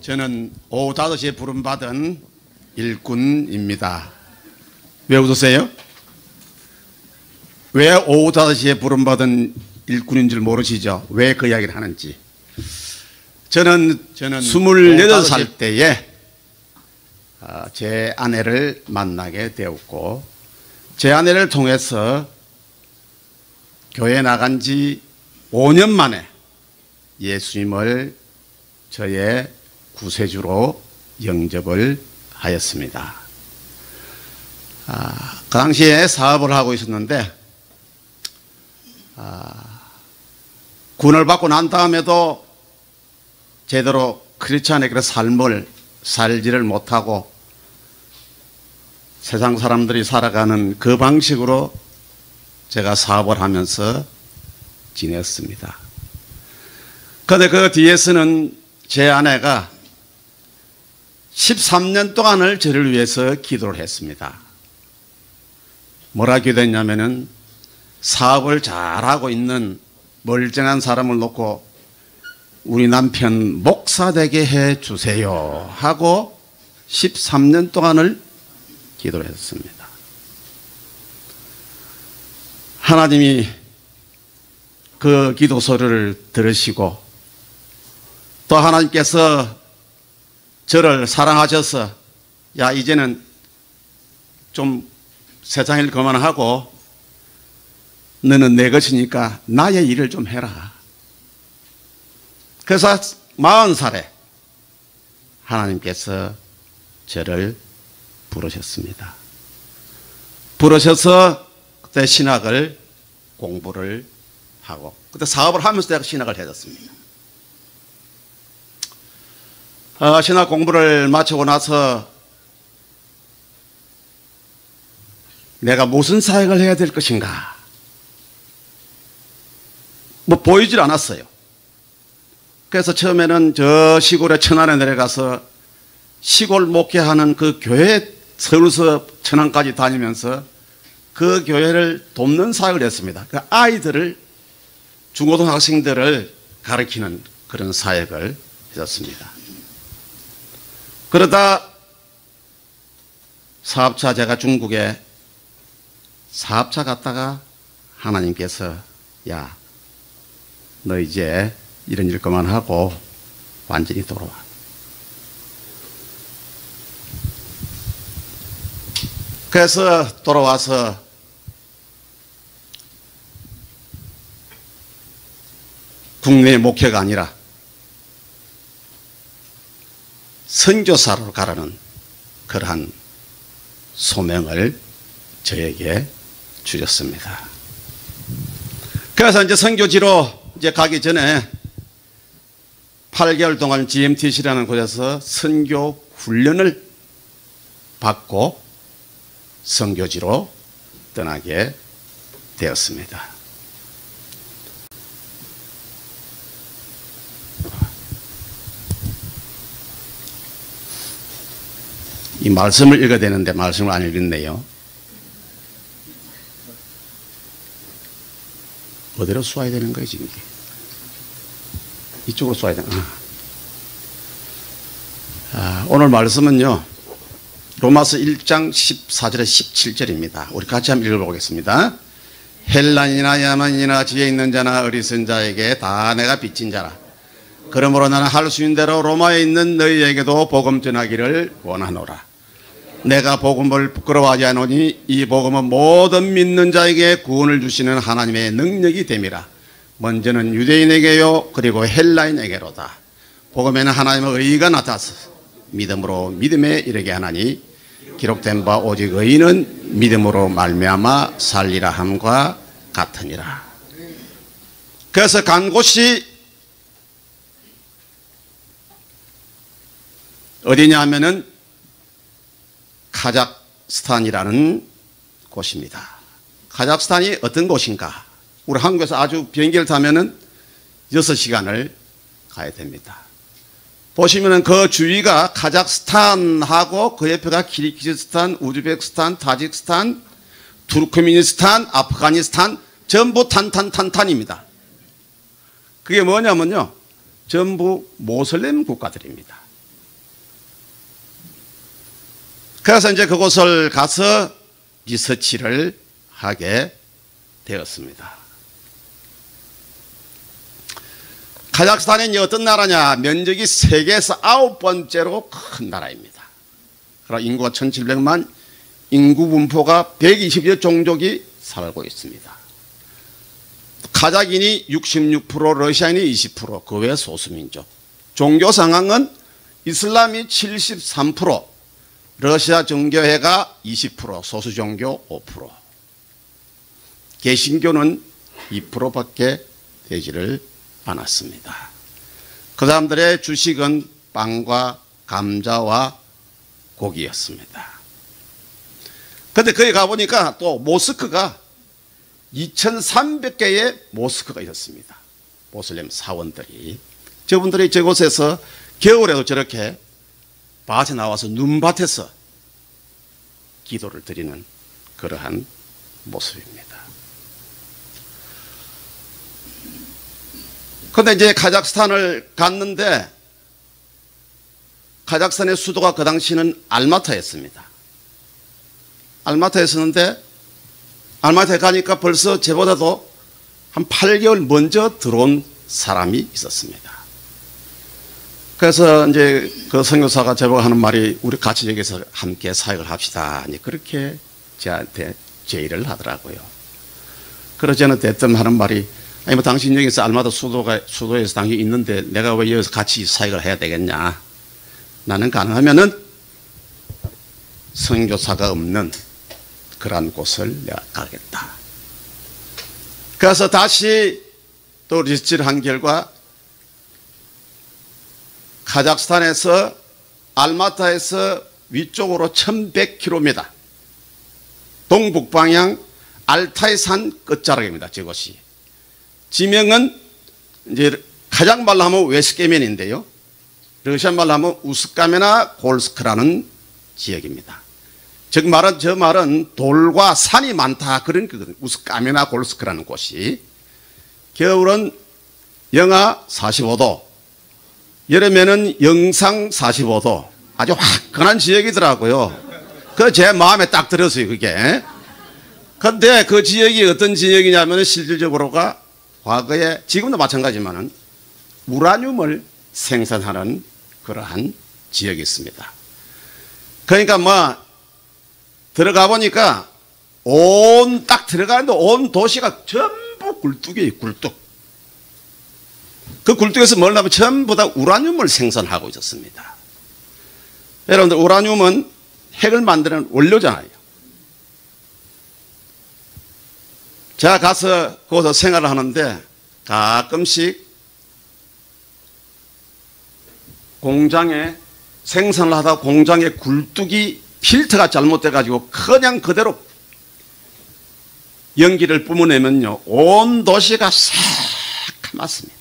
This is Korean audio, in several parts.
저는 오후 5시에 부름받은 일꾼입니다. 왜 웃으세요? 왜 오후 5시에 부름받은 일꾼인 줄 모르시죠? 왜 그 이야기를 하는지. 저는 28살 때에 제 아내를 만나게 되었고, 제 아내를 통해서 교회 나간 지 5년 만에 예수님을 저의 구세주로 영접을 하였습니다. 그 당시에 사업을 하고 있었는데, 구원을 받고 난 다음에도 제대로 크리스찬의 그런 삶을 살지를 못하고 세상 사람들이 살아가는 그 방식으로 제가 사업을 하면서 지냈습니다. 그런데 그 뒤에서는 제 아내가 13년 동안을 저를 위해서 기도를 했습니다. 뭐라 기도했냐면은, 사업을 잘하고 있는 멀쩡한 사람을 놓고 우리 남편 목사 되게 해 주세요 하고 13년 동안을 기도를 했습니다. 하나님이 그 기도소리를 들으시고, 또 하나님께서 저를 사랑하셔서, 야, 이제는 좀 세상 일 그만하고 너는 내 것이니까 나의 일을 좀 해라. 그래서 40살에 하나님께서 저를 부르셨습니다. 부르셔서 그때 신학을 공부를 하고, 그때 사업을 하면서 내가 신학을 해줬습니다. 신학 공부를 마치고 나서 내가 무슨 사역을 해야 될 것인가, 뭐 보이질 않았어요. 그래서 처음에는 저 시골의 천안에 내려가서 시골 목회하는 그 교회, 서울서 천안까지 다니면서 그 교회를 돕는 사역을 했습니다. 그 아이들을, 중고등학생들을 가르치는 그런 사역을 했었습니다. 그러다 사업차, 제가 중국에 사업차 갔다가 하나님께서, 야, 너 이제 이런 일 그만하고 완전히 돌아와. 그래서 돌아와서 국내 목회가 아니라 선교사로 가라는 그러한 소명을 저에게 주셨습니다. 그래서 이제 선교지로 이제 가기 전에 8개월 동안 GMTC라는 곳에서 선교 훈련을 받고 선교지로 떠나게 되었습니다. 이 말씀을 읽어야 되는데 말씀을 안 읽었네요. 어디로 쏘아야 되는 거예요, 지금? 이쪽으로 쏘아야 되나? 오늘 말씀은요, 로마서 1장 14절에 17절입니다. 우리 같이 한번 읽어보겠습니다. 헬란이나 야만이나 지혜 있는 자나 어리석은 자에게 다 내가 빚진 자라. 그러므로 나는 할 수 있는 대로 로마에 있는 너희에게도 복음 전하기를 원하노라. 내가 복음을 부끄러워하지 않으니 이 복음은 모든 믿는 자에게 구원을 주시는 하나님의 능력이 됨이라. 먼저는 유대인에게요, 그리고 헬라인에게로다. 복음에는 하나님의 의의가 나타나서 믿음으로 믿음에 이르게 하나니, 기록된 바 오직 의인은 믿음으로 말미암아 살리라 함과 같으니라. 그래서 간 곳이 어디냐 하면은 카자흐스탄이라는 곳입니다. 카자흐스탄이 어떤 곳인가? 우리 한국에서 아주 비행기를 타면은 6시간을 가야 됩니다. 보시면은 그 주위가 카자흐스탄하고 그 옆에가 키르기즈스탄, 우즈베키스탄, 타지키스탄, 투르크메니스탄, 아프가니스탄, 전부 탄탄탄탄입니다. 그게 뭐냐면요, 전부 모슬렘 국가들입니다. 그래서 이제 그곳을 가서 리서치를 하게 되었습니다. 카자흐스탄이 어떤 나라냐? 면적이 세계에서 9번째로 큰 나라입니다. 그러나 인구가 1700만, 인구 분포가 120여 종족이 살고 있습니다. 카자흐인이 66%, 러시아인이 20%, 그 외 소수민족. 종교 상황은 이슬람이 73%, 러시아 정교회가 20%, 소수 종교 5%, 개신교는 2%밖에 되지를 않았습니다. 그 사람들의 주식은 빵과 감자와 고기였습니다. 그런데 거기 가보니까 또 모스크가 2300개의 모스크가 있었습니다. 모슬렘 사원들이. 저분들이 저곳에서 겨울에도 저렇게 밭에 나와서 눈밭에서 기도를 드리는 그러한 모습입니다. 그런데 이제 카자흐스탄을 갔는데 카자흐스탄의 수도가 그 당시는 알마타였습니다. 알마타였었는데 알마타에 가니까 벌써 저보다도 한 8개월 먼저 들어온 사람이 있었습니다. 그래서 이제 그 선교사가 저보고 하는 말이 우리 같이 여기서 함께 사역을 합시다. 그렇게 저한테 제의를 하더라고요. 그래서 저는 대뜸 하는 말이 아니 뭐 당신 여기서 알마타 수도에서 당연히 있는데 내가 왜 여기서 같이 사역을 해야 되겠냐. 나는 가능하면은 선교사가 없는 그러한 곳을 내가 가겠다. 그래서 다시 또 리서치를 한 결과 카자흐스탄에서 알마타에서 위쪽으로 1100km 동북방향 알타이 산 끝자락입니다. 저곳이. 지명은 이제 카자흐 말로 하면 웨스게멘인데요. 러시아 말로 하면 우스카메나 골스크라는 지역입니다. 저 말은 돌과 산이 많다 그런 거거든요. 우스카메나 골스크라는 곳이. 겨울은 영하 45도, 여름에는 영상 45도. 아주 화끈한 지역이더라고요. 그 제 마음에 딱 들었어요, 그게. 근데 그 지역이 어떤 지역이냐면 실질적으로가 과거에, 지금도 마찬가지지만은 우라늄을 생산하는 그러한 지역이 있습니다. 그러니까 뭐, 들어가 보니까 딱 들어가는데 온 도시가 전부 굴뚝이에요, 굴뚝. 그 굴뚝에서 뭘 나면 전부 다 우라늄을 생산하고 있었습니다. 여러분들, 우라늄은 핵을 만드는 원료잖아요. 제가 가서 거기서 생활을 하는데 가끔씩 공장에 생산을 하다 공장에 굴뚝이 필터가 잘못돼 가지고 그냥 그대로 연기를 뿜어내면요 온 도시가 새카맣습니다.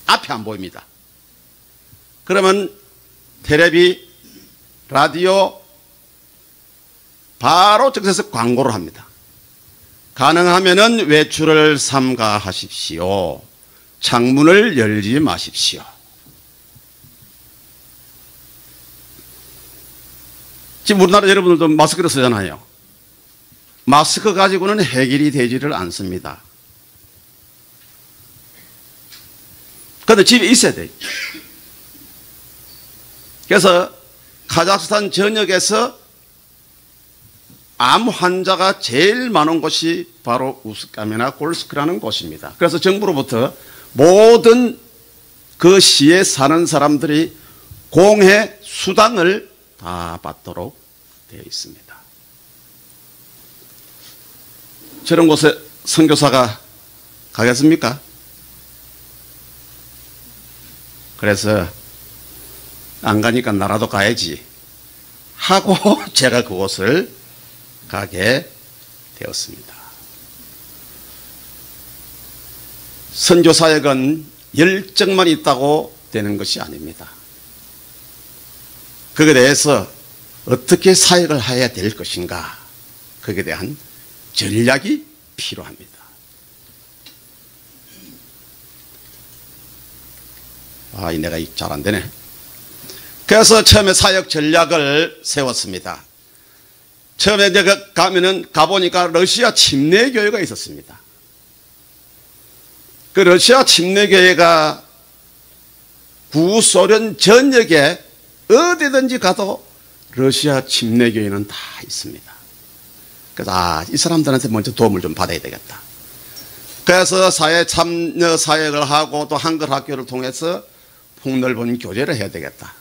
앞이 안 보입니다. 그러면 텔레비, 라디오 바로 적에서 광고를 합니다. 가능하면은 외출을 삼가하십시오. 창문을 열지 마십시오. 지금 우리나라 여러분들도 마스크를 쓰잖아요. 마스크 가지고는 해결이 되지를 않습니다. 그런데 집에 있어야 돼요. 그래서 카자흐스탄 전역에서 암 환자가 제일 많은 곳이 바로 우스카메나 골스크라는 곳입니다. 그래서 정부로부터 모든 그 시에 사는 사람들이 공해 수당을 다 받도록 되어 있습니다. 저런 곳에 선교사가 가겠습니까? 그래서 안 가니까 나라도 가야지 하고 제가 그곳을 가게 되었습니다. 선교사역은 열정만 있다고 되는 것이 아닙니다. 그에 대해서 어떻게 사역을 해야 될 것인가, 그에 대한 전략이 필요합니다. 내가 잘 안 되네. 그래서 처음에 사역 전략을 세웠습니다. 처음에 내가 가보니까 러시아 침례교회가 있었습니다. 그 러시아 침례교회가 구소련 전역에 어디든지 가도 러시아 침례교회는 다 있습니다. 그래서 이 사람들한테 먼저 도움을 좀 받아야 되겠다. 그래서 사회 참여 사역을 하고 또 한글 학교를 통해서 폭넓은 교제를 해야 되겠다.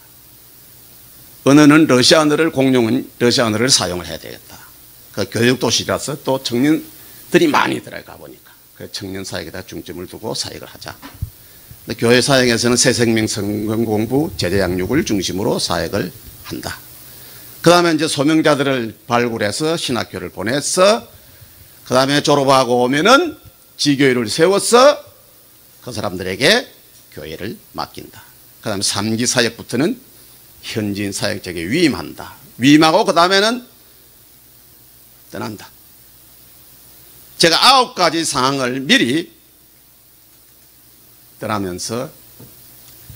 언어는 러시아 언어를 공용은 러시아 언어를 사용을 해야 되겠다. 그 교육 도시라서 또 청년들이 많이 들어가 보니까 그 청년 사역에다 중점을 두고 사역을 하자. 교회 사역에서는 새생명 성경 공부, 제자 양육을 중심으로 사역을 한다. 그 다음에 이제 소명자들을 발굴해서 신학교를 보내서 그 다음에 졸업하고 오면은 지교회를 세워서 그 사람들에게 교회를 맡긴다. 그 다음에 3기 사역부터는 현지인 사역자에게 위임한다. 위임하고 그 다음에는 떠난다. 제가 9가지 사항을 미리 떠나면서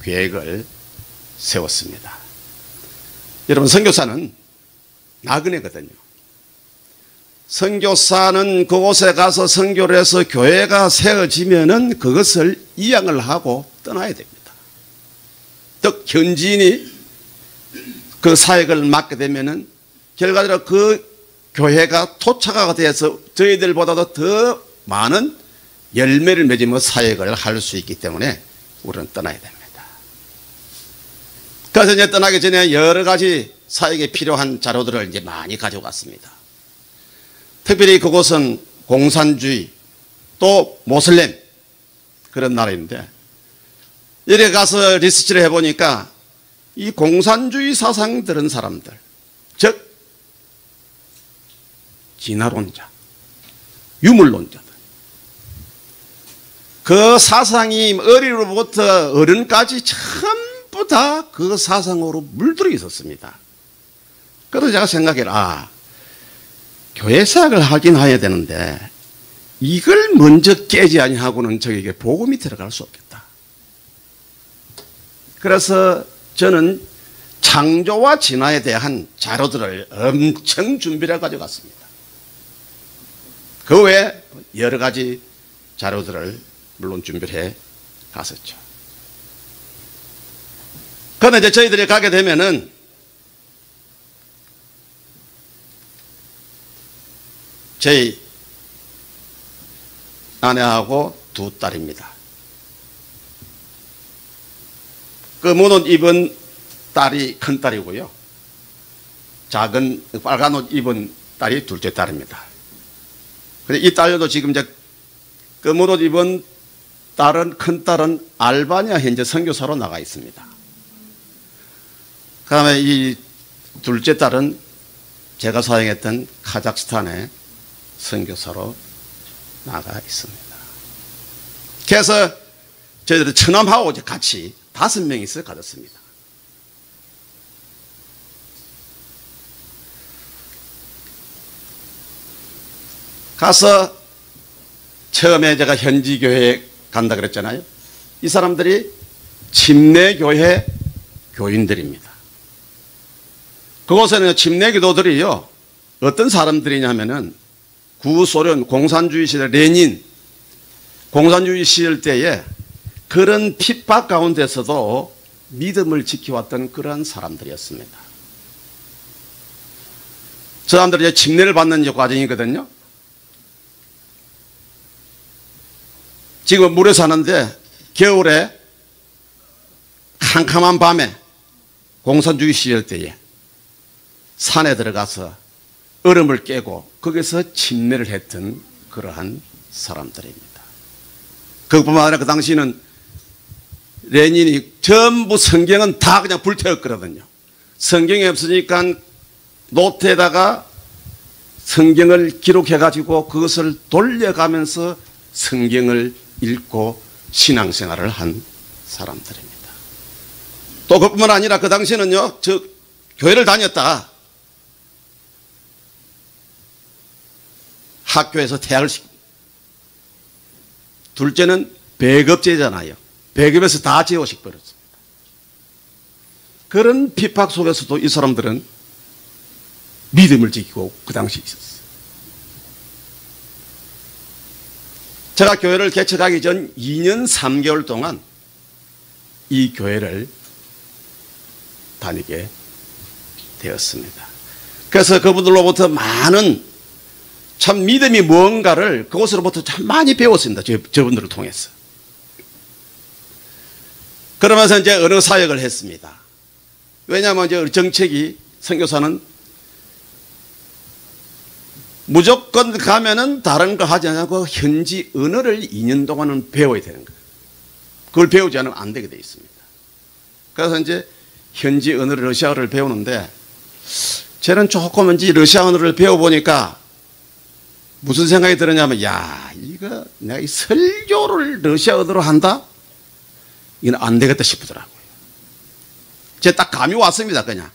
계획을 세웠습니다. 여러분, 선교사는 나그네거든요. 선교사는 그곳에 가서 선교를 해서 교회가 세워지면은 그것을 이양을 하고 떠나야 됩니다. 즉 현지인이 그 사역을 맡게 되면은 결과적으로 그 교회가 토착화가 돼서 저희들보다도 더 많은 열매를 맺으며 사역을 할 수 있기 때문에 우리는 떠나야 됩니다. 그래서 이제 떠나기 전에 여러 가지 사역에 필요한 자료들을 이제 많이 가져갔습니다. 특별히 그곳은 공산주의 또 모슬렘 그런 나라인데 이래 가서 리서치를 해보니까 이 공산주의 사상 들은 사람들, 즉 진화론자, 유물론자들, 그 사상이 어리로부터 어른까지 전부 다 그 사상으로 물들어 있었습니다. 그래서 제가 생각해라, 교회 사역을 하긴 해야 되는데 이걸 먼저 깨지 아니하고는 저에게 복음이 들어갈 수 없겠다. 그래서 저는 창조와 진화에 대한 자료들을 엄청 준비를 가져갔습니다. 그 외에 여러 가지 자료들을 물론 준비를 해 갔었죠. 그런데 이제 저희들이 가게 되면은 저희 아내하고 두 딸입니다. 검은 옷 입은 딸이 큰 딸이고요. 작은 빨간 옷 입은 딸이 둘째 딸입니다. 근데 이 딸도 지금 이제 검은 옷 입은 딸은, 큰 딸은 알바니아 현재 선교사로 나가 있습니다. 그 다음에 이 둘째 딸은 제가 사역했던 카자흐스탄의 선교사로 나가 있습니다. 그래서 저희들은 처남하고 같이 5명이서 가졌습니다. 가서 처음에 제가 현지 교회에 간다 그랬잖아요. 이 사람들이 침례교회 교인들입니다. 그곳에는 침례기도들이요, 어떤 사람들이냐면은 구소련 공산주의 시절 레닌 공산주의 시절 때에 그런 핍박 가운데서도 믿음을 지켜왔던 그러한 사람들이었습니다. 저 사람들이 침례를 받는 과정이거든요. 지금 물에 사는데 겨울에 캄캄한 밤에 공산주의 시절 때에 산에 들어가서 얼음을 깨고 거기서 침례를 했던 그러한 사람들입니다. 그것뿐만 아니라 그 당시는 레닌이 전부 성경은 다 그냥 불태웠거든요. 성경이 없으니까 노트에다가 성경을 기록해가지고 그것을 돌려가면서 성경을 읽고 신앙생활을 한 사람들입니다. 또 그뿐만 아니라 그 당시에는요, 저 교회를 다녔다. 학교에서 퇴학을 시킵니다. 둘째는 배급제잖아요. 배급에서 다 제호시켜버렸습니다. 그런 핍박 속에서도 이 사람들은 믿음을 지키고 그 당시에 있었어요. 제가 교회를 개척하기 전 2년 3개월 동안 이 교회를 다니게 되었습니다. 그래서 그분들로부터 많은 참 믿음이 뭔가를 그곳으로부터 참 많이 배웠습니다. 저분들을 통해서. 그러면서 이제 어느 사역을 했습니다. 왜냐하면 이제 정책이 선교사는 무조건 가면은 다른 거 하지 않고 현지 언어를 2년 동안은 배워야 되는 거예요. 그걸 배우지 않으면 안 되게 돼 있습니다. 그래서 이제 현지 언어를 러시아어를 배우는데 저는 조금 이제 러시아 언어를 배워보니까 무슨 생각이 들었냐면 야 이거 내가 이 설교를 러시아 언어로 한다? 이건 안 되겠다 싶더라고요. 제 딱 감이 왔습니다 그냥.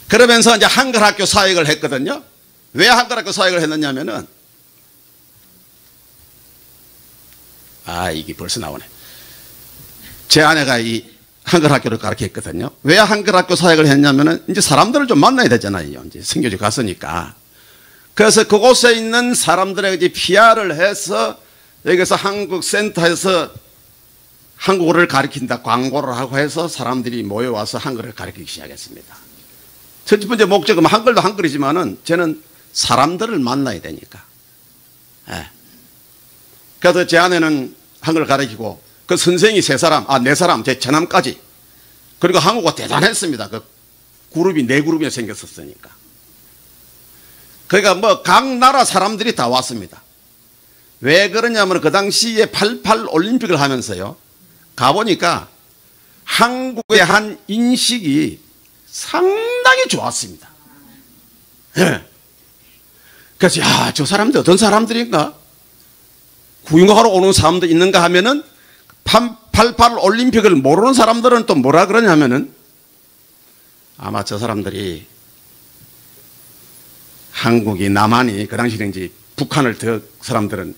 그러면서 이제 한글학교 사역을 했거든요. 왜 한글학교 사역을 했느냐면은 이게 벌써 나오네. 제 아내가 이 한글학교를 가르쳤거든요. 왜 한글학교 사역을 했냐면은 이제 사람들을 좀 만나야 되잖아요. 이제 선교지 갔으니까. 그래서 그곳에 있는 사람들에게 PR을 해서 여기서 한국 센터에서 한국어를 가르친다 광고를 하고 해서 사람들이 모여와서 한글을 가르치기 시작했습니다. 첫 번째 목적은 한글도 한글이지만은 저는 사람들을 만나야 되니까. 그래서 제 아내는 한글을 가르치고 그 선생이 네 사람, 제 처남까지. 그리고 한국어 대단했습니다. 그 그룹이 4그룹이 생겼었으니까. 그러니까 뭐 각 나라 사람들이 다 왔습니다. 왜 그러냐면 그 당시에 88 올림픽을 하면서요. 가보니까 한국에 한 인식이 상당히 좋았습니다. 그래서 저 사람들 어떤 사람들인가? 구경하러 오는 사람도 있는가 하면은 88 올림픽을 모르는 사람들은 또 뭐라 그러냐면은 아마 저 사람들이 한국이 남한이 그 당시에 이제 북한을 사람들은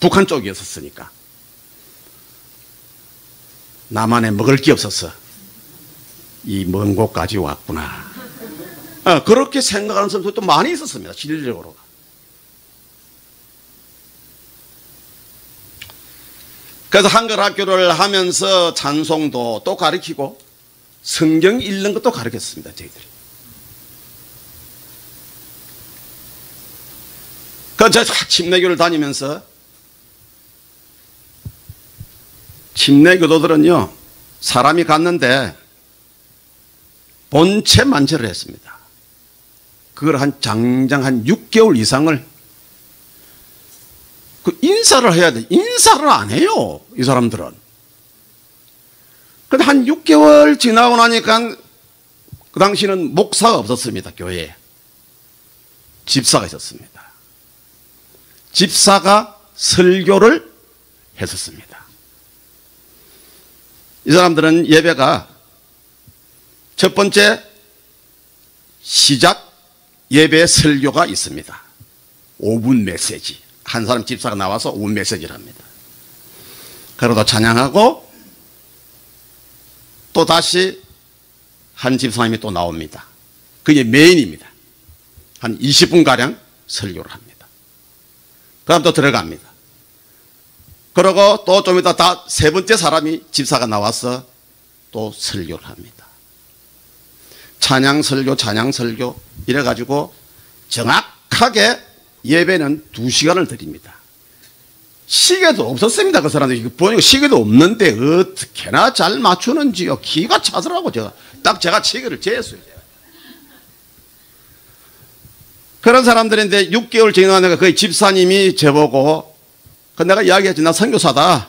북한 쪽이었으니까 남한에 먹을 게 없어서 이 먼 곳까지 왔구나. 그렇게 생각하는 사람들도 많이 있었습니다. 실질적으로. 그래서 한글 학교를 하면서 찬송도 또 가르치고 성경 읽는 것도 가르쳤습니다. 저희들이. 그래서 침례교를 다니면서 침례교도들은요 사람이 갔는데 본체 만찬을 했습니다. 그걸 장장 한 6개월 이상을 인사를 해야 돼. 인사를 안 해요 이 사람들은. 근데 한 6개월 지나고 나니까 그 당시는 목사가 없었습니다. 교회에 집사가 있었습니다. 집사가 설교를 했었습니다. 이 사람들은 예배가 첫 번째 시작 예배 설교가 있습니다. 5분 메시지. 한 사람 집사가 나와서 5분 메시지를 합니다. 그러다 찬양하고 또 다시 한 집사님이 또 나옵니다. 그게 메인입니다. 한 20분가량 설교를 합니다. 그 다음 또 들어갑니다. 그러고 또 좀 이따 다 세 번째 사람이 집사가 나와서 또 설교를 합니다. 찬양 설교 이래가지고 정확하게 예배는 2시간을 드립니다. 시계도 없었습니다. 그 사람들이 보니까 시계도 없는데 어떻게나 잘 맞추는지요. 기가 차더라고. 제가 시계를 재었어요. 그런 사람들인데 6개월 지나니까 그 집사님이 저보고 내가 이야기했지. 나 선교사다.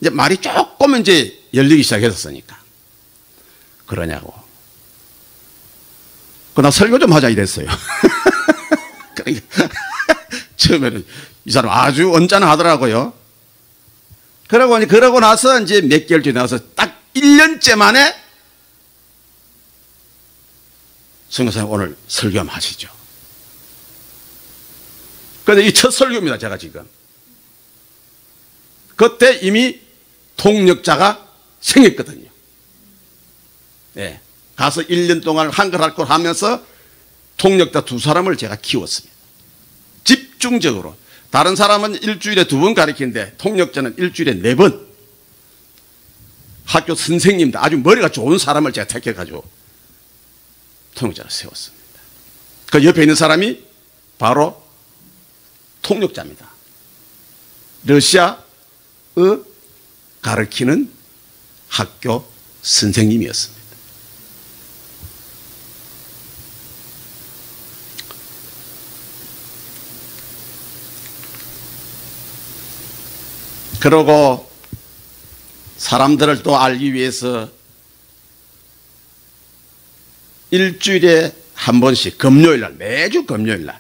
이제 말이 조금 이제 열리기 시작했었으니까. 그러냐고. 나 설교 좀 하자 이랬어요. 처음에는 이 사람 아주 언짢아하더라고요. 그러고 나서 이제 몇 개월 지나서 딱 1년째 만에 선교사님 오늘 설교 한번 하시죠. 그런데 이 첫 설교입니다. 제가 지금. 그때 이미 통역자가 생겼거든요. 네. 가서 1년 동안 한글 할 걸 하면서 통역자 2사람을 제가 키웠습니다. 집중적으로. 다른 사람은 일주일에 2번 가르치는데 통역자는 일주일에 4번. 학교 선생님들 아주 머리가 좋은 사람을 제가 택해가지고 통역자를 세웠습니다. 그 옆에 있는 사람이 바로 통역자입니다. 러시아어 가르치는 학교 선생님이었습니다. 그러고 사람들을 또 알기 위해서 일주일에 한 번씩 금요일날, 매주 금요일날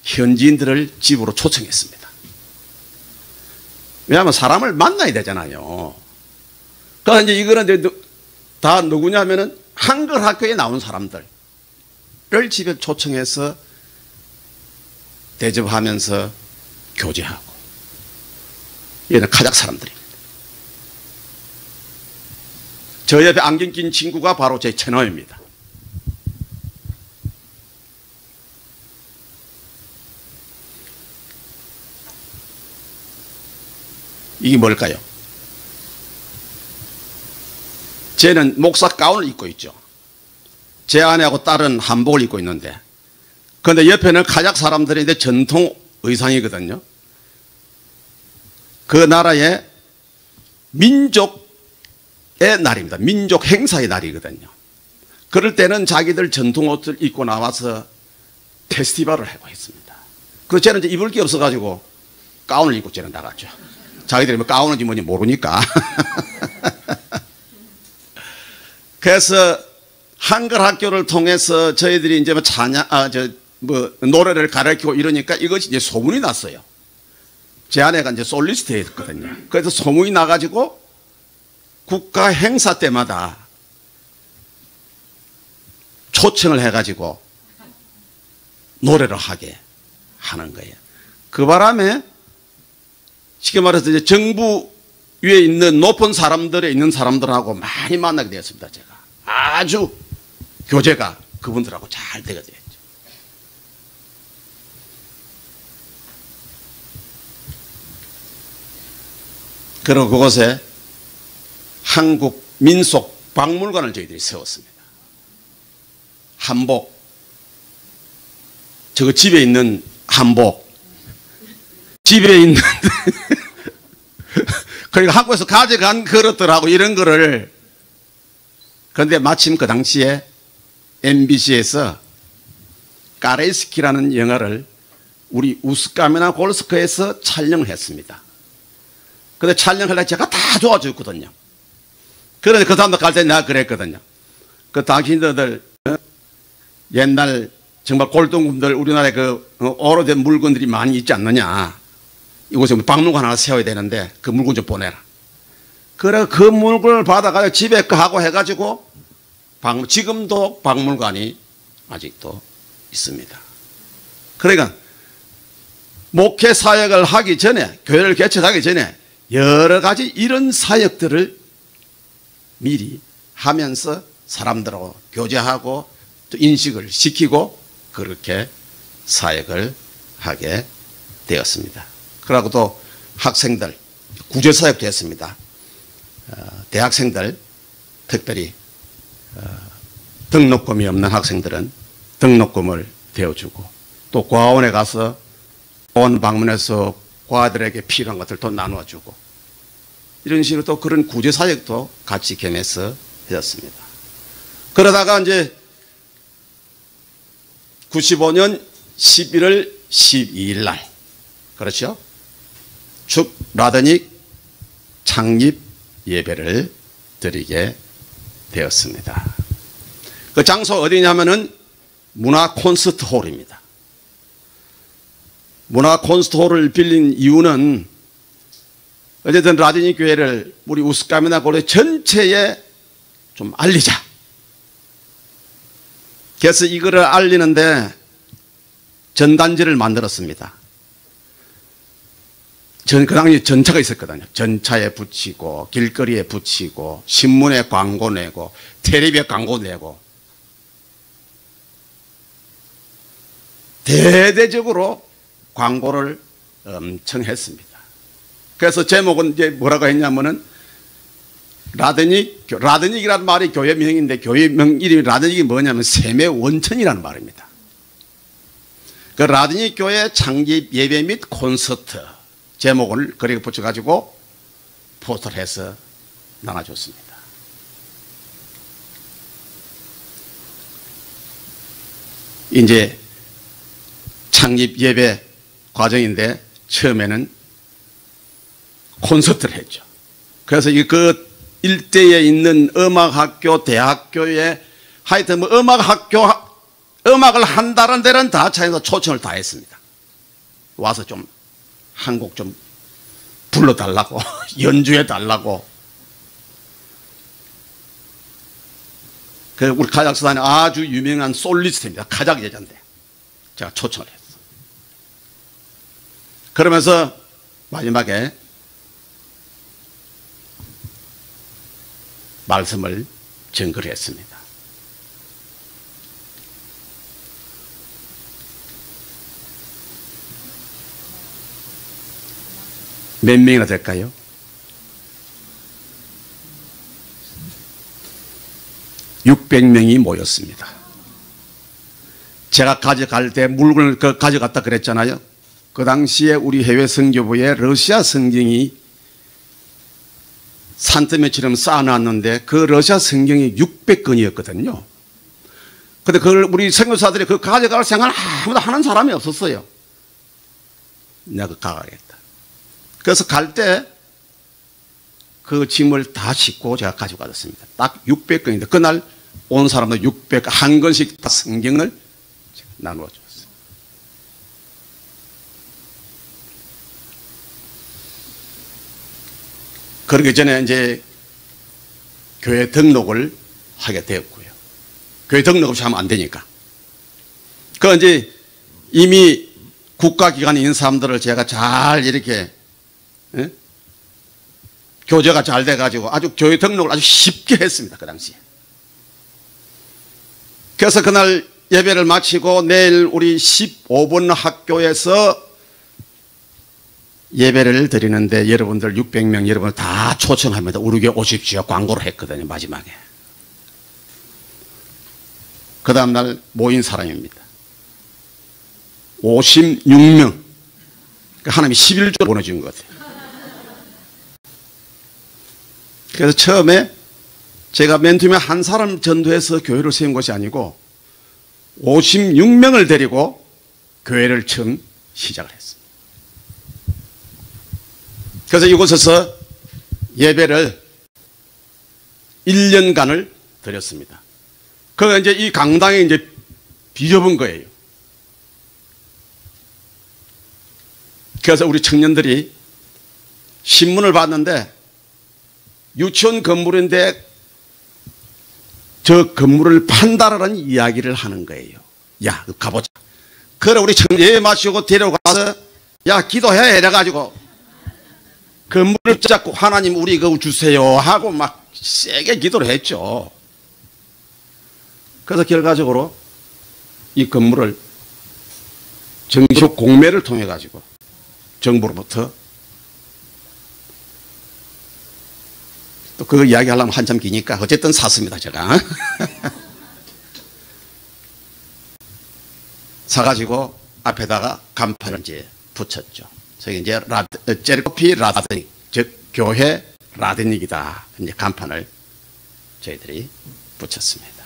현지인들을 집으로 초청했습니다. 왜냐하면 사람을 만나야 되잖아요. 그러니까 이제 이거는 다 누구냐면은 한글 학교에 나온 사람들을 집에 초청해서 대접하면서 교제하고. 얘는 카자흐 사람들입니다. 저 옆에 안경 낀 친구가 바로 제 채널입니다. 이게 뭘까요? 쟤는 목사 가운을 입고 있죠. 제 아내하고 딸은 한복을 입고 있는데, 그런데 옆에는 카자흐 사람들인데 전통 의상이거든요. 그 나라의 민족의 날입니다. 민족 행사의 날이거든요. 그럴 때는 자기들 전통 옷을 입고 나와서 페스티벌을 하고 있습니다. 그래서 쟤는 이제 입을 게 없어가지고 가운을 입고 쟤는 나갔죠. 자기들이 뭐 가운인지 뭔지 모르니까. 그래서 한글 학교를 통해서 저희들이 이제 뭐 노래를 가르치고 이러니까 이것이 이제 소문이 났어요. 제 아내가 이제 솔리스트였거든요. 그래서 소문이 나가지고 국가 행사 때마다 초청을 해가지고 노래를 하게 하는 거예요. 그 바람에 쉽게 말해서 이제 정부 위에 있는 높은 사람들에 있는 사람들하고 많이 만나게 되었습니다. 제가 아주 교제가 그분들하고 잘 되게 됐죠. 그리고 그곳에 한국 민속 박물관을 저희들이 세웠습니다. 한복, 저거 집에 있는 한복, 집에 있는 그러니까 한국에서 가져간 그릇들하고 이런 거를, 그런데 마침 그 당시에 MBC에서 까레스키라는 영화를 우리 우스카메나 골스크에서 촬영을 했습니다. 근데 촬영할 때 제가 다 도와줬거든요. 그런데 그 사람들 갈 때 내가 그랬거든요. 그 당신들 옛날 정말 골동품들 우리나라에 그 오래된 물건들이 많이 있지 않느냐. 이곳에 박물관 하나 세워야 되는데 그 물건 좀 보내라. 그래 그 물건을 받아가지고 집에 하고 해가지고 지금도 박물관이 아직도 있습니다. 그러니까 목회 사역을 하기 전에, 교회를 개척하기 전에 여러 가지 이런 사역들을 미리 하면서 사람들하고 교제하고 또 인식을 시키고 그렇게 사역을 하게 되었습니다. 그리고 또 학생들 구제사역도 했습니다. 대학생들 특별히 등록금이 없는 학생들은 등록금을 대어주고, 또 고아원에 가서 고아원 방문해서 고아들에게 필요한 것들 또 나눠주고, 이런 식으로 또 그런 구제사역도 같이 겸해서 했습니다. 그러다가 이제 95년 11월 12일 날, 그렇죠? 축 라더닉 창립 예배를 드리게 되었습니다. 그 장소 어디냐면은 문화 콘서트 홀입니다. 문화 콘서트 홀을 빌린 이유는 어쨌든 라더닉 교회를 우리 우스카메나 고려 전체에 좀 알리자. 그래서 이거를 알리는데 전단지를 만들었습니다. 그 당시 전차가 있었거든요. 전차에 붙이고 길거리에 붙이고 신문에 광고 내고 텔레비에 광고 내고 대대적으로 광고를 엄청 했습니다. 그래서 제목은 이제 뭐라고 했냐면은 라드닉이라는 말이 교회명인데 교회명 이름이 라드닉이 뭐냐면 샘의 원천이라는 말입니다. 그 라드닉 교회 창립 예배 및 콘서트 제목을 거기에 붙여가지고 포스터를 해서 나눠줬습니다. 이제 창립 예배 과정인데 처음에는 콘서트를 했죠. 그래서 그 일대에 있는 음악학교, 대학교에 하여튼 뭐 음악을 한다는 데는 다 차에서 초청을 다 했습니다. 와서 좀 한 곡 좀 불러달라고 연주해달라고. 그 우리 카자흐스탄에 아주 유명한 솔리스트입니다. 카자흐 여자인데 제가 초청을 했어요. 그러면서 마지막에 말씀을 증거를 했습니다. 몇 명이나 될까요? (600명이) 모였습니다. 제가 가져갈 때 물건을 가져갔다 그랬잖아요. 그 당시에 우리 해외 선교부에 러시아 성경이 산더미처럼 쌓아놨는데 그 러시아 성경이 600권이었거든요. 근데 그걸 우리 선교사들이 그 가져갈 생각을 아무도 하는 사람이 없었어요. 내가 가가겠다. 그래서 갈 때 그 짐을 다 싣고 제가 가지고 갔습니다. 딱 600권인데 그날 온 사람들 한 권씩 다 성경을 나누어 줬어요. 그러기 전에 이제 교회 등록을 하게 되었고요. 교회 등록 없이 하면 안 되니까. 그 이제 이미 국가기관에 있는 사람들을 제가 잘 이렇게 교제가 잘 돼가지고 아주 교회 등록을 아주 쉽게 했습니다. 그 당시에. 그래서 그날 예배를 마치고 내일 우리 15번 학교에서 예배를 드리는데 여러분들 600명 여러분을 다 초청합니다. 우리 교회 오십시오. 광고를 했거든요. 마지막에. 그 다음날 모인 사람입니다. 56명. 하나님이 11조 보내준 것 같아요. 그래서 처음에 제가 맨 처음에 한 사람 전도해서 교회를 세운 것이 아니고 56명을 데리고 교회를 처음 시작을 했습니다. 그래서 이곳에서 예배를 1년간을 드렸습니다. 그가 이제 이 강당에 이제 비좁은 거예요. 그래서 우리 청년들이 신문을 봤는데 유치원 건물인데 저 건물을 판다라는 이야기를 하는 거예요. 야, 가보자. 그래 우리 청년 예배 마치고 데려가서 야 기도해 이래가지고 건물을 잡고 하나님 우리 그거 주세요 하고 막 세게 기도를 했죠. 그래서 결과적으로 이 건물을 정식 공매를 통해 가지고 정부로부터 또 그거 이야기하려면 한참 기니까 어쨌든 샀습니다 제가. 사가지고 앞에다가 간판을 이제 붙였죠. 저기 이제 제르코피 라드닉, 즉 교회 라드닉이다. 이제 간판을 저희들이 붙였습니다.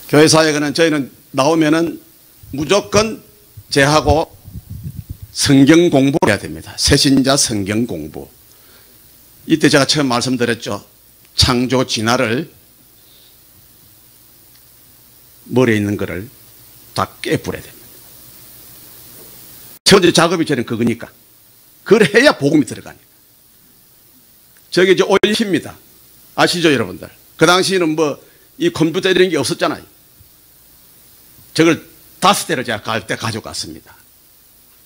교회 사역은 저희는 나오면은 무조건 제하고 성경 공부를 해야 됩니다. 새신자 성경 공부. 이때 제가 처음 말씀드렸죠. 창조 진화를 머리에 있는 거를 다 깨부려야 됩니다. 첫 번째 작업이 저는 그거니까. 그걸 해야 복음이 들어가니까. 저게 이제 오일입니다. 아시죠, 여러분들? 그 당시에는 뭐 이 컴퓨터 이런 게 없었잖아요. 저걸 5대를 제가 갈 때 가져갔습니다.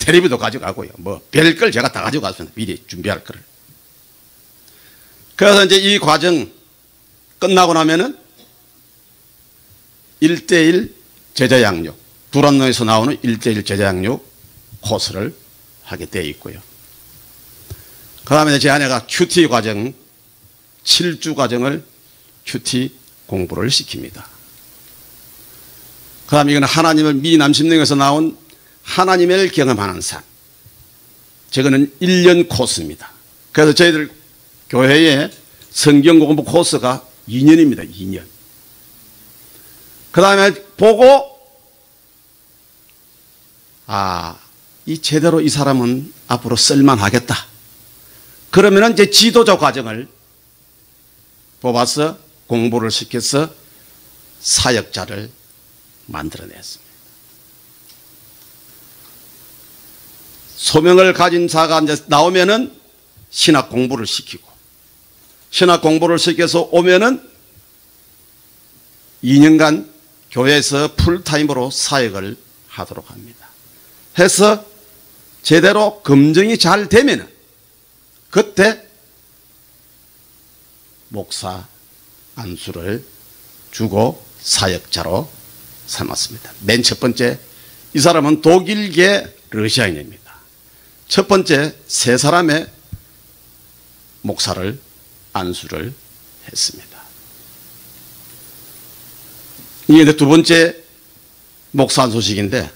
텔레비도 가져가고요. 뭐 별걸 제가 다 가져갔습니다. 미리 준비할 거를. 그래서 이제 이 과정 끝나고 나면은 1:1 제자 양육, 두란노에서 나오는 1:1 제자 양육 코스를 하게 되어 있고요. 그 다음에 제 아내가 큐티 과정, 7주 과정을 큐티 공부를 시킵니다. 그 다음에 이건 하나님을 미남심령에서 나온 하나님을 경험하는 삶. 저거는 1년 코스입니다. 그래서 저희들 교회에 성경 공부 코스가 2년입니다. 2년. 그 다음에 보고 이 제대로 이 사람은 앞으로 쓸만하겠다. 그러면은 이제 지도자 과정을 뽑아서 공부를 시켜서 사역자를 만들어냈습니다. 소명을 가진 자가 이제 나오면은 신학 공부를 시키고, 신학 공부를 시켜서 오면은 2년간 교회에서 풀타임으로 사역을 하도록 합니다. 해서 제대로 검증이 잘 되면은 그때 목사 안수를 주고 사역자로 삼았습니다. 맨 첫 번째, 이 사람은 독일계 러시아인입니다. 첫 번째 세 사람의 목사를 안수를 했습니다. 이게 두 번째 목사 안수식인데,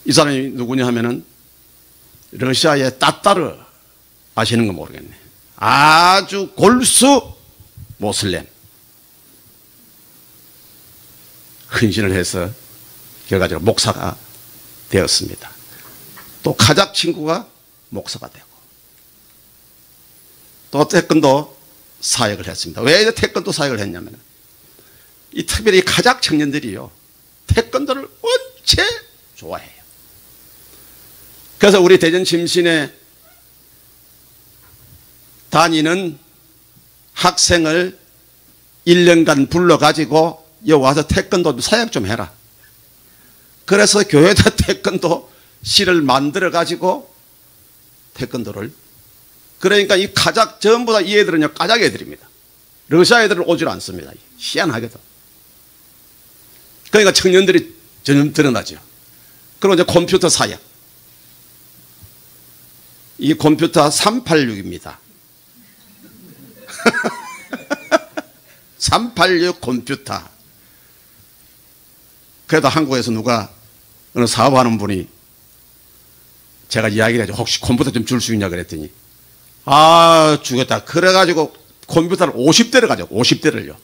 이 사람이 누구냐 하면은 러시아의 따따르 아시는 거 모르겠네. 아주 골수 모슬렘. 헌신을 해서 결과적으로 목사가 되었습니다. 또 카작 친구가 목사가 되고, 또 태권도 사역을 했습니다. 왜 태권도 사역을 했냐면, 이 특별히 카작 청년들이요, 태권도를 원체 좋아해요. 그래서 우리 대전 침신에 다니는 학생을 1년간 불러가지고 여기 와서 태권도 사역 좀 해라. 그래서 교회에다 태권도 실을 만들어가지고 태권도를, 그러니까 이 카작 전부 다 이 애들은요 카작 애들입니다. 러시아 애들은 오질 않습니다. 희한하게도. 그러니까 청년들이 점점 드러나죠. 그리고 이제 컴퓨터 사역. 이 컴퓨터 386입니다. 386 컴퓨터. 그래도 한국에서 누가 어느 사업하는 분이 제가 이야기를 하죠. 혹시 컴퓨터 좀 줄 수 있냐 그랬더니 주겠다. 그래가지고 컴퓨터를 50대를 가져. 50대를요.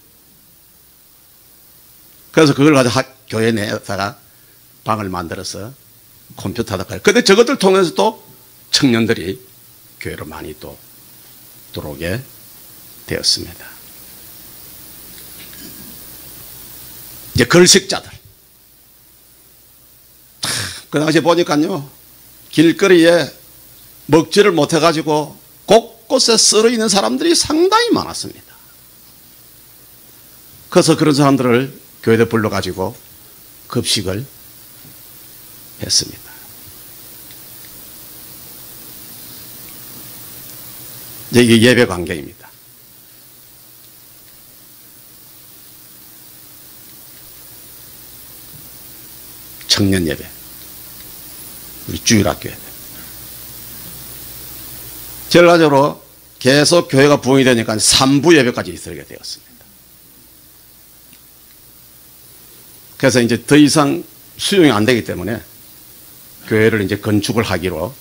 그래서 그걸 가지고 교회 내에다가 방을 만들어서 컴퓨터다. 근데 저것들 통해서 또 청년들이 교회로 많이 또 들어오게 되었습니다. 이제 글식자들. 그 당시에 보니까요, 길거리에 먹지를 못해가지고 곳곳에 썰어 있는 사람들이 상당히 많았습니다. 그래서 그런 사람들을 교회에 불러가지고 급식을 했습니다. 이게 예배 관계입니다. 청년 예배. 우리 주일학교 예배. 결과적으로 계속 교회가 부흥이 되니까 3부 예배까지 있게 되었습니다. 그래서 이제 더 이상 수용이 안 되기 때문에 교회를 이제 건축을 하기로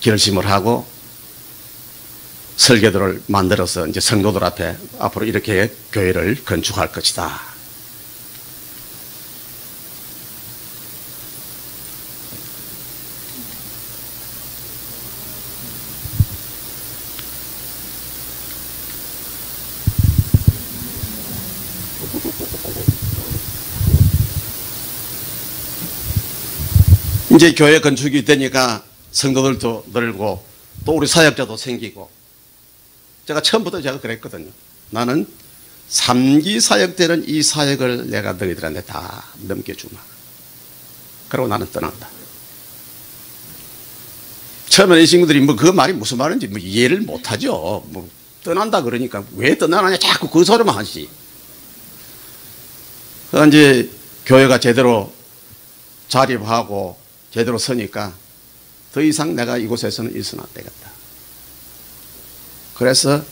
결심을 하고 설계도를 만들어서 이제 성도들 앞에 앞으로 이렇게 교회를 건축할 것이다. 이제 교회 건축이 되니까 성도들도 늘고 또 우리 사역자도 생기고, 제가 처음부터 제가 그랬거든요. 나는 3기 사역 때는 이 사역을 내가 너희들한테 다 넘겨주마. 그러고 나는 떠난다. 처음에 이 친구들이 뭐 그 말이 무슨 말인지 뭐 이해를 못하죠. 뭐 떠난다 그러니까 왜 떠나느냐 자꾸 그 소리만 하지. 그래서 이제 교회가 제대로 자립하고 제대로 서니까 더 이상 내가 이곳에서는 있어는 안 되겠다. 그래서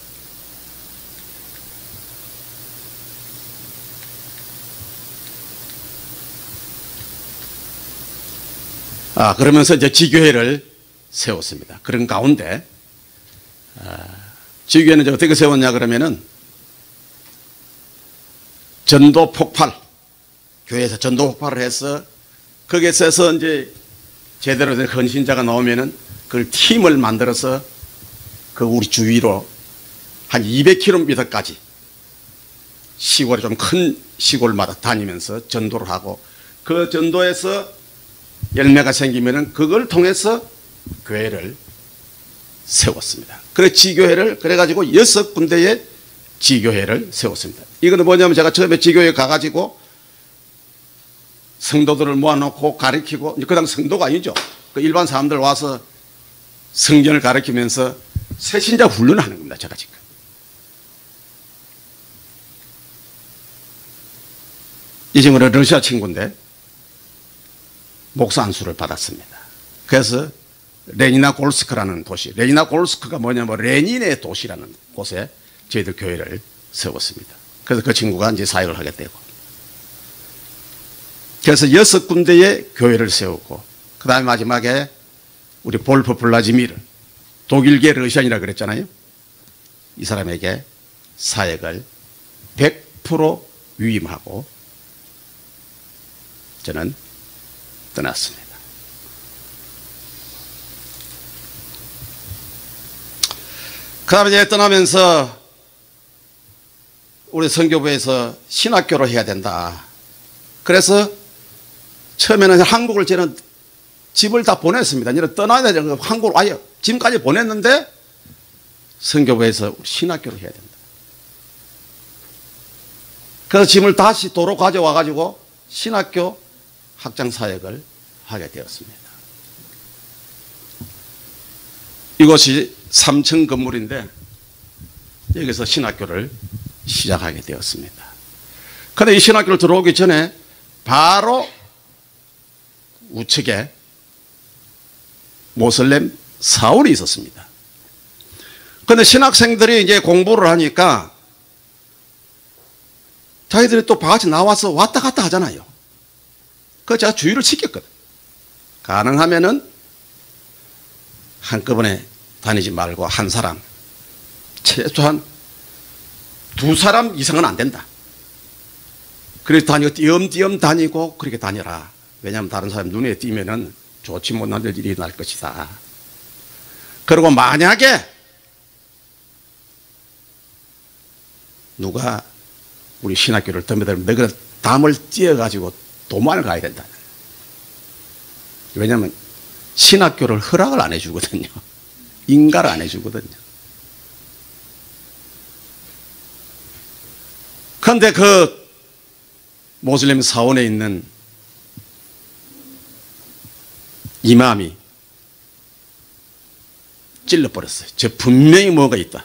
그러면서 이제 지교회를 세웠습니다. 그런 가운데 지교회는 이제 어떻게 세웠냐 그러면은 전도 폭발, 교회에서 전도 폭발을 해서 거기에서 이제 제대로 된 헌신자가 나오면은 그걸 팀을 만들어서 그 우리 주위로 한 200km까지 시골에 좀 큰 시골마다 다니면서 전도를 하고 그 전도에서 열매가 생기면은 그걸 통해서 교회를 세웠습니다. 그래 지교회를 그래가지고 6군데의 지교회를 세웠습니다. 이거는 뭐냐면 제가 처음에 지교회 가가지고 성도들을 모아놓고 가르치고 그 당시 성도가 아니죠. 그 일반 사람들 와서 성경을 가르치면서 새신자 훈련하는 겁니다. 제가 지금. 이 친구는 러시아 친구인데 목사 안수를 받았습니다. 그래서 레니나골스크라는 도시, 레니나골스크가 뭐냐면 레닌의 도시라는 곳에 저희들 교회를 세웠습니다. 그래서 그 친구가 이제 사역을 하게 되고 그래서 6군데의 교회를 세우고 그 다음에 마지막에 우리 볼프 블라지미르 독일계 러시안이라 그랬잖아요. 이 사람에게 사역을 100% 위임하고 저는 떠났습니다. 그 다음에 이제 떠나면서 우리 선교부에서 신학교를 해야 된다. 그래서 처음에는 한국을 저는 집을 다 보냈습니다. 이제 떠나야 되는 한국을 아예 지금까지 보냈는데 선교부에서 신학교를 해야 된다. 그래서 짐을 다시 도로 가져와 가지고 신학교 학장 사역을 하게 되었습니다. 이곳이 3층 건물인데 여기서 신학교를 시작하게 되었습니다. 그런데 이 신학교를 들어오기 전에 바로 우측에 모슬렘 사울이 있었습니다. 그런데 신학생들이 이제 공부를 하니까 자기들이 또 같이 나와서 왔다 갔다 하잖아요. 그래서 제가 주의를 시켰거든. 가능하면은 한꺼번에 다니지 말고 한 사람, 최소한 2사람 이상은 안 된다. 그래서 다니고 띄엄띄엄 다니고 그렇게 다녀라. 왜냐하면 다른 사람 눈에 띄면은 좋지 못한 일이 날 것이다. 그리고 만약에 누가 우리 신학교를 덤벼들면 너희가 담을 띄어가지고 도망을 가야 된다. 왜냐하면 신학교를 허락을 안 해주거든요. 인가를 안 해주거든요. 그런데 그 모슬렘 사원에 있는 이맘이 찔러버렸어요. 저 분명히 뭐가 있다.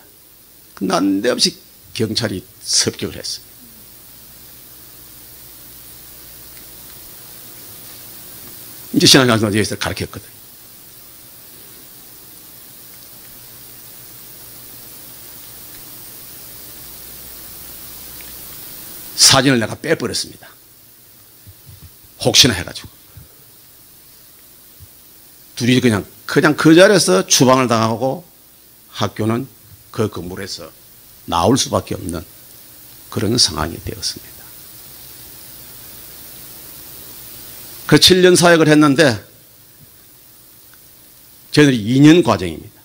난데없이 경찰이 습격을 했어요. 이제 신학교에서 여기서 가르쳤거든. 사진을 내가 빼버렸습니다. 혹시나 해가지고. 둘이 그냥 그 자리에서 추방을 당하고 학교는 그 건물에서 나올 수밖에 없는 그런 상황이 되었습니다. 그 7년 사역을 했는데 저희들이 2년 과정입니다.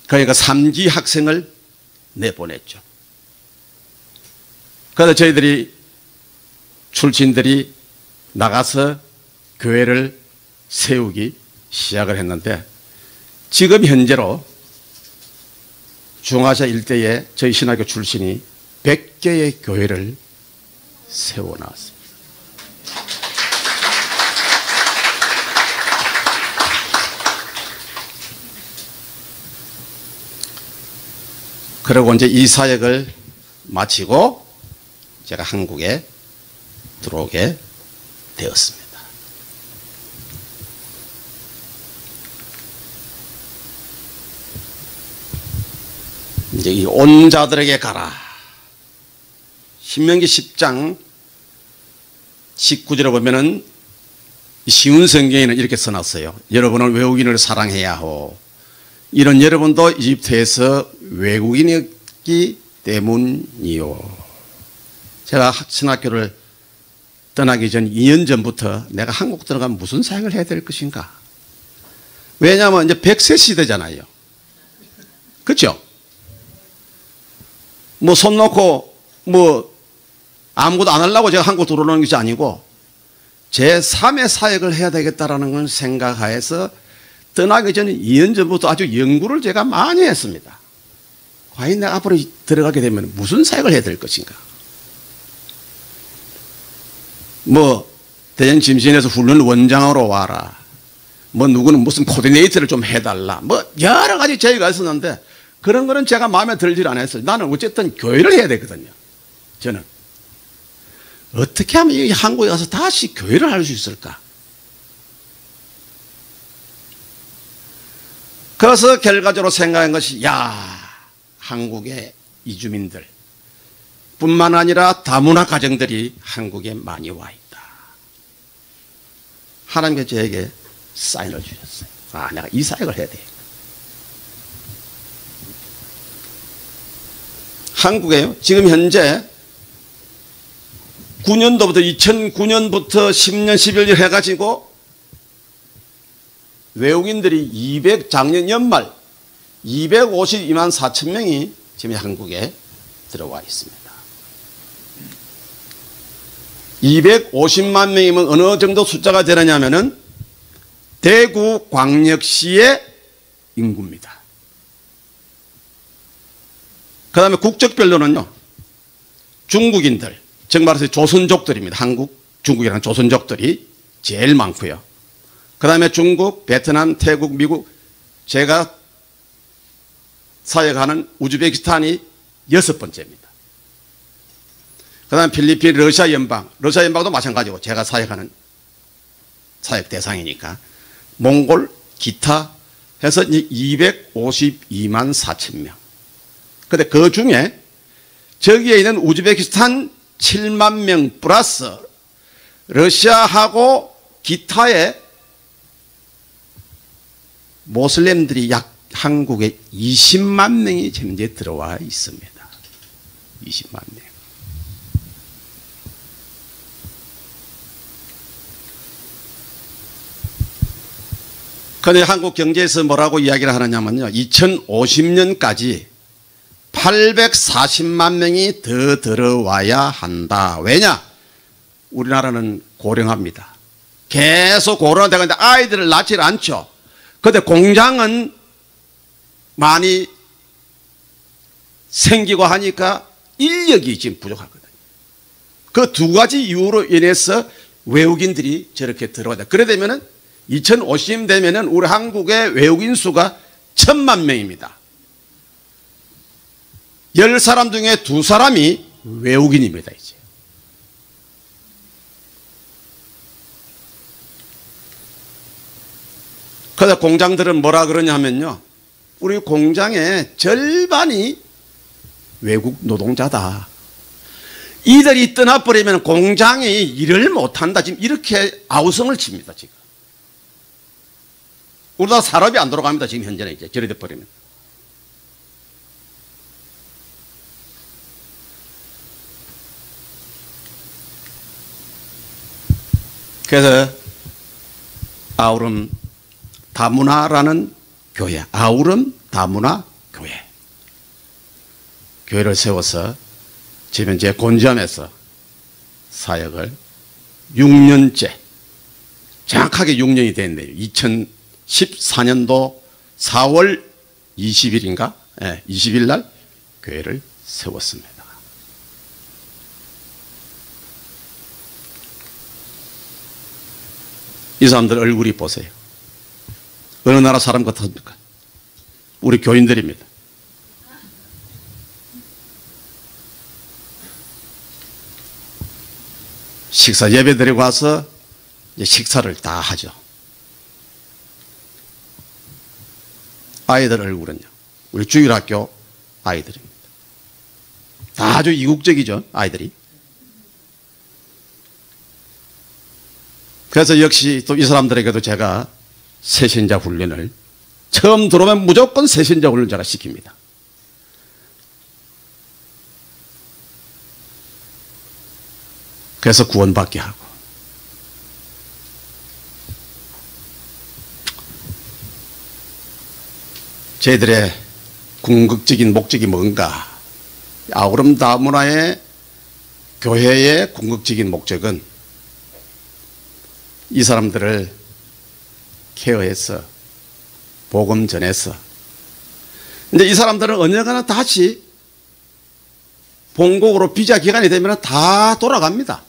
그러니까 3기 학생을 내보냈죠. 그래서 저희들이 출신들이 나가서 교회를 세우기 시작을 했는데 지금 현재로 중앙아시아 일대에 저희 신학교 출신이 100개의 교회를 세워놨습니다. 그리고 이제 이 사역을 마치고 제가 한국에 들어오게 되었습니다. 이제 이 온 자들에게 가라. 신명기 10장 19절에 보면은 쉬운 성경에는 이렇게 써놨어요. 여러분은 외국인을 사랑해야 하오. 이런 여러분도 이집트에서 외국인이었기 때문이요. 제가 신학교를 떠나기 전 2년 전부터 내가 한국 들어가면 무슨 사역을 해야 될 것인가. 왜냐하면 이제 100세 시대잖아요. 그렇죠? 뭐 손 놓고 뭐 아무것도 안 하려고 제가 한국 들어오는 것이 아니고 제3의 사역을 해야 되겠다라는 걸 생각하여서 떠나기 전에 2년 전부터 아주 연구를 제가 많이 했습니다. 과연 내가 앞으로 들어가게 되면 무슨 사역을 해야 될 것인가. 뭐 대전 짐신에서 훈련 원장으로 와라. 뭐 누구는 무슨 코디네이터를 좀 해달라. 뭐 여러 가지 제의가 있었는데 그런 거는 제가 마음에 들질 않았어요. 나는 어쨌든 교회를 해야 되거든요. 저는 어떻게 하면 이 한국에 가서 다시 교회를 할 수 있을까? 그래서 결과적으로 생각한 것이 한국의 이주민들 뿐만 아니라 다문화 가정들이 한국에 많이 와 있다. 하나님께서 저에게 사인을 주셨어요. 내가 이 사역을 해야 돼. 한국에요. 지금 현재 2009년부터 10년 11년 해가지고 외국인들이 작년 연말 252만 4천 명이 지금 한국에 들어와 있습니다. 250만 명이면 어느 정도 숫자가 되느냐면은 대구 광역시의 인구입니다. 그 다음에 국적별로는요, 중국인들, 즉 말해서 조선족들입니다. 한국, 중국이라는 조선족들이 제일 많고요. 그 다음에 중국, 베트남, 태국, 미국, 제가 사역하는 우즈베키스탄이 6번째입니다. 그 다음에 필리핀, 러시아 연방도 마찬가지고 제가 사역하는 사역 대상이니까 몽골, 기타 해서 252만 4천 명. 근데 그 중에 저기에 있는 우즈베키스탄 7만 명 플러스 러시아하고 기타의 모슬렘들이 약 한국에 20만 명이 현재 들어와 있습니다. 20만 명. 그런데 한국 경제에서 뭐라고 이야기를 하느냐면요, 2050년까지 840만 명이 더 들어와야 한다. 왜냐? 우리나라는 고령합니다. 계속 고령화되고 있는데 아이들을 낳질 않죠. 그런데 공장은 많이 생기고 하니까 인력이 지금 부족하거든요. 그 두 가지 이유로 인해서 외국인들이 저렇게 들어가다. 그래 되면은 2050년 되면은 우리 한국의 외국인 수가 1,000만 명입니다. 10사람 중에 2사람이 외국인입니다, 이제. 그래서 공장들은 뭐라 그러냐 하면요, 우리 공장의 절반이 외국 노동자다. 이들이 떠나버리면 공장이 일을 못한다. 지금 이렇게 아우성을 칩니다, 지금. 우리나라 산업이 안 돌아갑니다, 지금 현재는 이제. 저래 돼버리면. 그래서 아우름 다문화라는 교회, 아우름 다문화 교회, 교회를 세워서 지금 이제 곤지암에서 사역을 6년째, 정확하게 6년이 됐네요. 2014년도 4월 20일인가? 20일 날 교회를 세웠습니다. 이 사람들 얼굴이 보세요. 어느 나라 사람 같습니까? 우리 교인들입니다. 식사 예배 드리고 와서 이제 식사를 다 하죠. 아이들 얼굴은요, 우리 주일학교 아이들입니다. 다 아주 이국적이죠, 아이들이. 그래서 역시 또 이 사람들에게도 제가 새신자 훈련을 처음 들어오면 무조건 새신자 훈련 제가 시킵니다. 그래서 구원받게 하고. 저희들의 궁극적인 목적이 뭔가? 아우름 다문화의 교회의 궁극적인 목적은 이 사람들을 케어해서 복음 전해서, 근데 이 사람들은 언젠가는 다시 본국으로 비자 기간이 되면 다 돌아갑니다.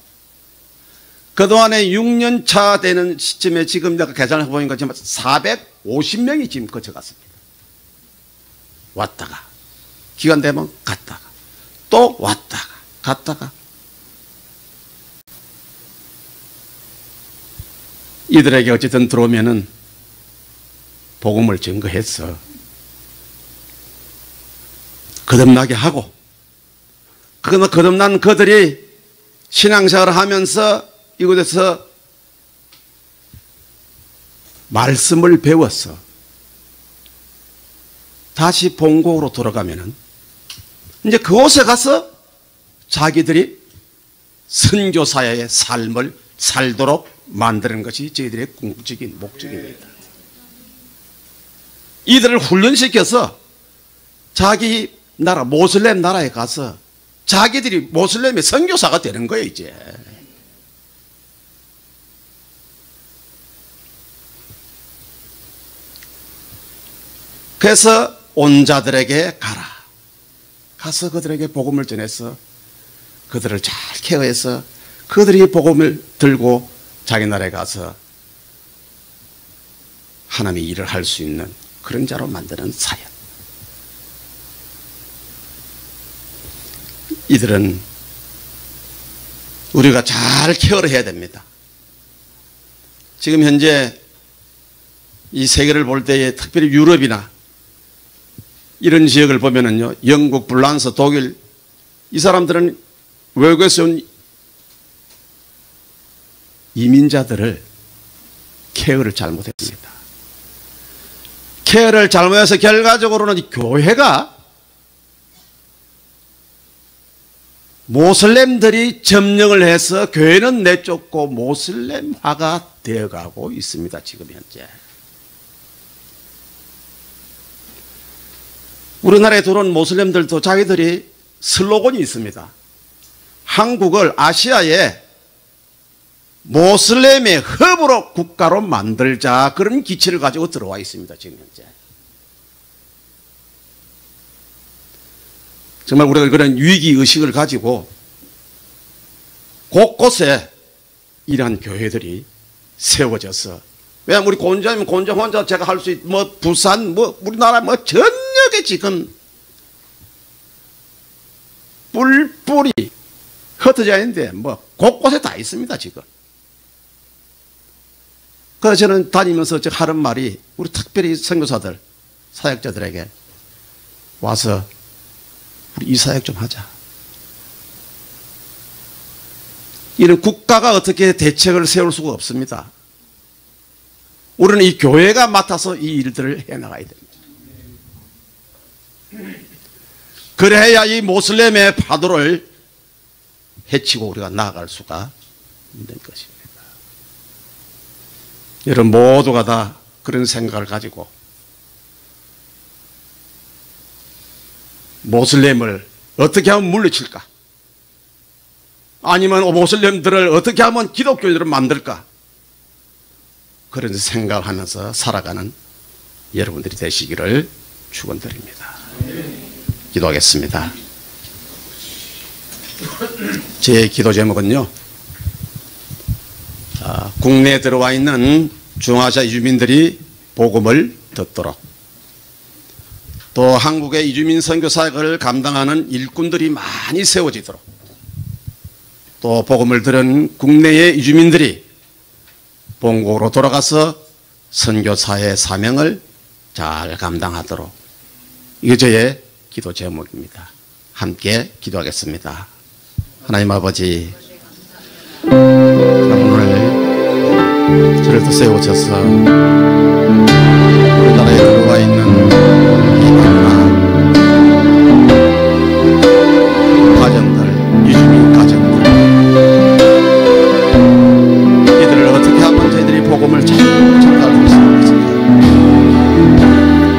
그동안에 6년 차 되는 시점에 지금 내가 계산을 해보니까 지금 450명이 지금 거쳐갔습니다. 왔다가 기간 되면 갔다가 또 왔다가 갔다가. 이들에게 어쨌든 들어오면은 복음을 증거해서 거듭나게 하고, 거듭난 그들이 신앙생활을 하면서 이곳에서 말씀을 배워서 다시 본국으로 돌아가면은 이제 그곳에 가서 자기들이 선교사의 삶을 살도록 만드는 것이 저희들의 궁극적인 목적입니다. 이들을 훈련시켜서 자기 나라, 모슬렘 나라에 가서 자기들이 모슬렘의 선교사가 되는 거예요, 이제. 그래서 온 자들에게 가라. 가서 그들에게 복음을 전해서 그들을 잘 케어해서 그들이 복음을 들고 자기 나라에 가서 하나님의 일을 할 수 있는 그런 자로 만드는 사역. 이들은 우리가 잘 케어를 해야 됩니다. 지금 현재 이 세계를 볼 때에 특별히 유럽이나 이런 지역을 보면은요, 영국, 불란서, 독일, 이 사람들은 외국에서 온 이민자들을 케어를 잘못했습니다. 케어를 잘못해서 결과적으로는 이 교회가 모슬렘들이 점령을 해서 교회는 내쫓고 모슬렘화가 되어가고 있습니다, 지금 현재. 우리나라에 들어온 모슬렘들도 자기들이 슬로건이 있습니다. 한국을 아시아의 모슬렘의 허브로 국가로 만들자, 그런 기치를 가지고 들어와 있습니다, 지금 현재. 정말 우리가 그런 위기의식을 가지고 곳곳에 이러한 교회들이 세워져서, 왜냐하면 우리 곤자면 곤자 혼자 제가 할 수 있, 부산, 우리나라 전역에 지금 뿔뿔이 흩어져 있는데 곳곳에 다 있습니다, 지금. 그래서 저는 다니면서 하는 말이, 우리 특별히 선교사들, 사역자들에게 와서 우리 이 사역 좀 하자. 이런 국가가 어떻게 대책을 세울 수가 없습니다. 우리는 이 교회가 맡아서 이 일들을 해나가야 됩니다. 그래야 이 모슬렘의 파도를 해치고 우리가 나아갈 수가 있는 것입니다. 여러분 모두가 다 그런 생각을 가지고 모슬렘을 어떻게 하면 물리칠까? 아니면 모슬렘들을 어떻게 하면 기독교인으로 만들까? 그런 생각을 하면서 살아가는 여러분들이 되시기를 축원드립니다. 기도하겠습니다. 제 기도 제목은요, 국내에 들어와 있는 중아시아 이주민들이 복음을 듣도록, 또 한국의 이주민 선교 사역을 감당하는 일꾼들이 많이 세워지도록, 또 복음을 들은 국내의 이주민들이 본국으로 돌아가서 선교사의 사명을 잘 감당하도록, 이게 저의 기도 제목입니다. 함께 기도하겠습니다. 하나님 아버지, 오늘 저를 또 세우셔서 우리나라에 들어와 있는 이 나라 가정들, 이주민 가정들, 이들을 어떻게 하면 저희들이 복음을 잘 전가할 수 있을 것인가,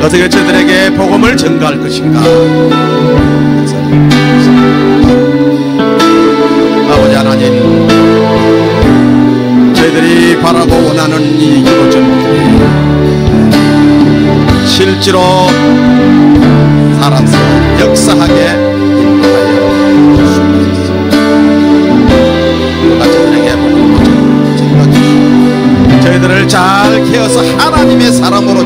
어떻게 저들에게 복음을 전가할 것인가. 아버지 하나님, 저희들이 바라고 원하는 이 기도 제목들이 실제로 살아서 역사하게 인도하여 주시옵소서. 우리가 저들에게 복음을 전가해 주시옵소서. 저희들을 잘 케어서 하나님의 사람으로